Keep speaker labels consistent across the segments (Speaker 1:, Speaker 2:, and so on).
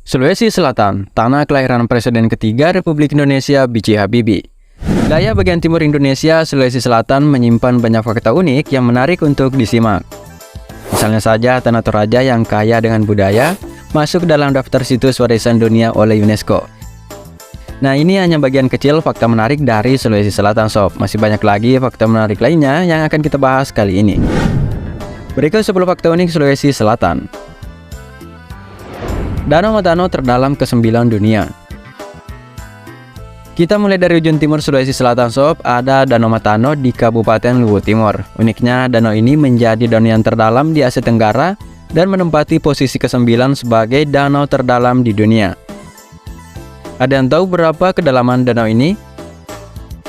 Speaker 1: Sulawesi Selatan, tanah kelahiran Presiden ketiga Republik Indonesia B.J. Habibie. Wilayah bagian timur Indonesia, Sulawesi Selatan menyimpan banyak fakta unik yang menarik untuk disimak. Misalnya saja Tanah Toraja yang kaya dengan budaya, masuk dalam daftar situs warisan dunia oleh UNESCO. Nah, ini hanya bagian kecil fakta menarik dari Sulawesi Selatan Sob. Masih banyak lagi fakta menarik lainnya yang akan kita bahas kali ini. Berikut 10 fakta unik Sulawesi Selatan. Danau Matano terdalam ke-9 dunia. Kita mulai dari ujung timur Sulawesi Selatan Sob, ada Danau Matano di Kabupaten Luwu Timur. Uniknya, danau ini menjadi danau yang terdalam di Asia Tenggara dan menempati posisi ke-9 sebagai danau terdalam di dunia. Ada yang tahu berapa kedalaman danau ini?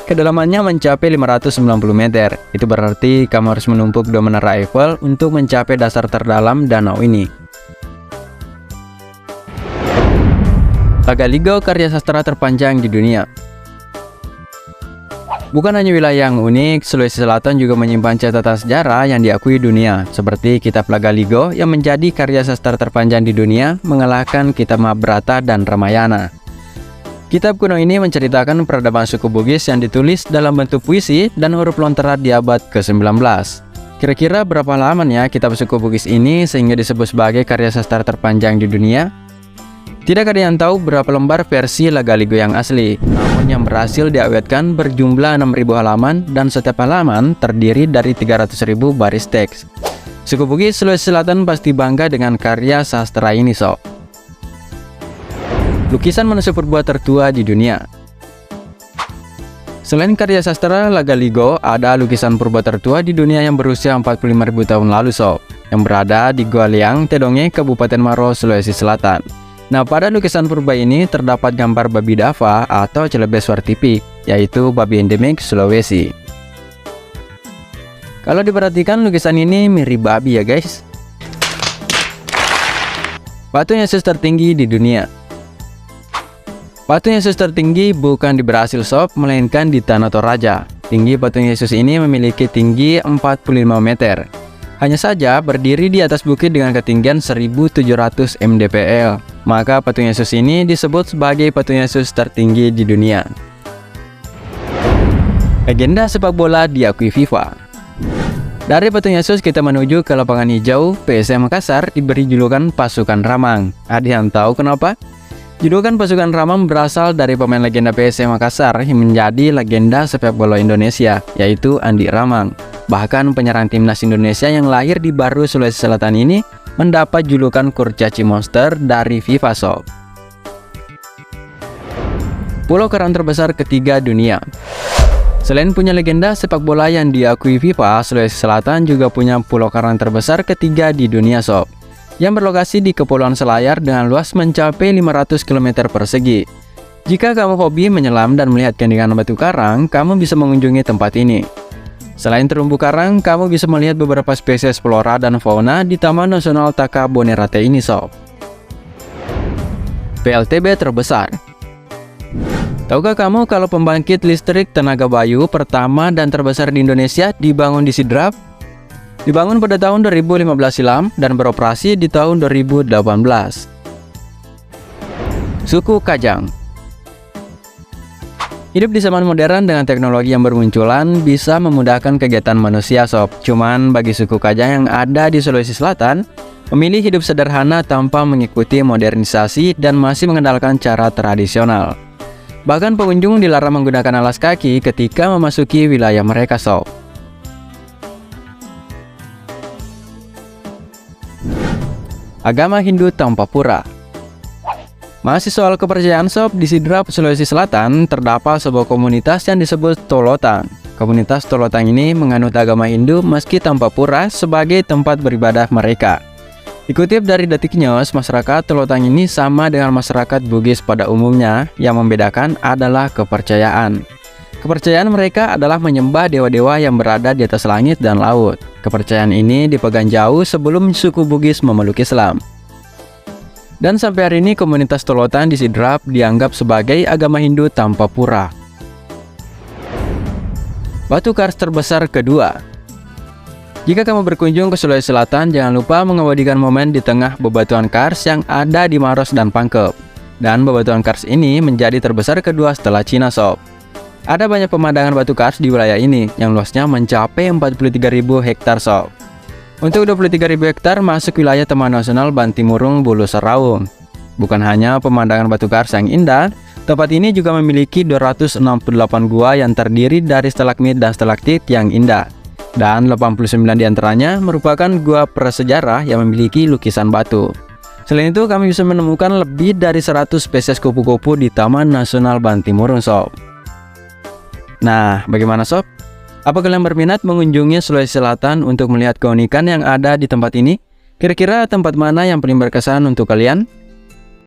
Speaker 1: Kedalamannya mencapai 590 meter. Itu berarti kamu harus menumpuk 2 menara Eiffel untuk mencapai dasar terdalam danau ini. Lagaligo, karya sastra terpanjang di dunia. Bukan hanya wilayah yang unik, Sulawesi Selatan juga menyimpan catatan sejarah yang diakui dunia, seperti Kitab Lagaligo yang menjadi karya sastra terpanjang di dunia, mengalahkan Kitab Mahabharata dan Ramayana. Kitab kuno ini menceritakan peradaban suku Bugis yang ditulis dalam bentuk puisi dan huruf lontaran di abad ke-19. Kira-kira berapa halaman ya kitab suku Bugis ini sehingga disebut sebagai karya sastra terpanjang di dunia? Tidak ada yang tahu berapa lembar versi Lagaligo yang asli, namun yang berhasil diawetkan berjumlah 6.000 halaman dan setiap halaman terdiri dari 300.000 baris teks. Suku Bugis Sulawesi Selatan pasti bangga dengan karya sastra ini sob. Lukisan manusia purba tertua di dunia. Selain karya sastra Lagaligo, ada lukisan purba tertua di dunia yang berusia 45.000 tahun lalu sob, yang berada di Gua Liang, Tedonge, Kabupaten Maros, Sulawesi Selatan. Nah, pada lukisan purba ini terdapat gambar babi dava atau celebes wartipik, yaitu babi endemik Sulawesi. Kalau diperhatikan lukisan ini mirip babi ya guys. Patung Yesus tertinggi di dunia. Patung Yesus tertinggi bukan di Brasil sob, melainkan di Tanah Toraja. Tinggi patung Yesus ini memiliki tinggi 45 meter. Hanya saja berdiri di atas bukit dengan ketinggian 1700 mdpl. Maka patung Yesus ini disebut sebagai patung Yesus tertinggi di dunia. Legenda sepak bola diakui FIFA. Dari patung Yesus kita menuju ke lapangan hijau, PSM Makassar diberi julukan Pasukan Ramang. Ada yang tahu kenapa? Julukan Pasukan Ramang berasal dari pemain legenda PSM Makassar yang menjadi legenda sepak bola Indonesia, yaitu Andi Ramang. Bahkan penyerang timnas Indonesia yang lahir di Baru, Sulawesi Selatan ini mendapat julukan Kurcaci Monster dari FIFA sob. Pulau karang terbesar ketiga dunia. Selain punya legenda sepak bola yang diakui FIFA, Sulawesi Selatan juga punya pulau karang terbesar ketiga di dunia sob, yang berlokasi di Kepulauan Selayar dengan luas mencapai 500 km persegi. Jika kamu hobi menyelam dan melihat kandungan batu karang, kamu bisa mengunjungi tempat ini. Selain terumbu karang, kamu bisa melihat beberapa spesies flora dan fauna di Taman Nasional Taka Bonerate ini sob. PLTB terbesar. Tahukah kamu kalau pembangkit listrik tenaga bayu pertama dan terbesar di Indonesia dibangun di Sidrap? Dibangun pada tahun 2015 silam dan beroperasi di tahun 2018. Suku Kajang. Hidup di zaman modern dengan teknologi yang bermunculan bisa memudahkan kegiatan manusia sob. Cuman bagi suku Kajang yang ada di Sulawesi Selatan, memilih hidup sederhana tanpa mengikuti modernisasi dan masih mengandalkan cara tradisional. Bahkan pengunjung dilarang menggunakan alas kaki ketika memasuki wilayah mereka sob. Agama Hindu tanpa pura. Masih soal kepercayaan sob, di Sidrap, Sulawesi Selatan terdapat sebuah komunitas yang disebut Tolotang. Komunitas Tolotang ini menganut agama Hindu meski tanpa pura sebagai tempat beribadah mereka. Dikutip dari Detik News, masyarakat Tolotang ini sama dengan masyarakat Bugis pada umumnya, yang membedakan adalah kepercayaan. Kepercayaan mereka adalah menyembah dewa-dewa yang berada di atas langit dan laut. Kepercayaan ini dipegang jauh sebelum suku Bugis memeluk Islam. Dan sampai hari ini komunitas Tolotang di Sidrap dianggap sebagai agama Hindu tanpa pura. Batu kars terbesar kedua. Jika kamu berkunjung ke Sulawesi Selatan, jangan lupa mengabadikan momen di tengah bebatuan kars yang ada di Maros dan Pangkep. Dan bebatuan kars ini menjadi terbesar kedua setelah Cina, sob. Ada banyak pemandangan batu kars di wilayah ini yang luasnya mencapai 43.000 hektar, sob. Untuk 23.000 hektar masuk wilayah Taman Nasional Bantimurung Bulu Seraung. Bukan hanya pemandangan batu kars yang indah, tempat ini juga memiliki 268 gua yang terdiri dari stalagmit dan stalaktit yang indah. Dan 89 diantaranya merupakan gua prasejarah yang memiliki lukisan batu. Selain itu, kami bisa menemukan lebih dari 100 spesies kupu-kupu di Taman Nasional Bantimurung, sob. Nah, bagaimana, sob? Apa kalian berminat mengunjungi Sulawesi Selatan untuk melihat keunikan yang ada di tempat ini? Kira-kira tempat mana yang paling berkesan untuk kalian?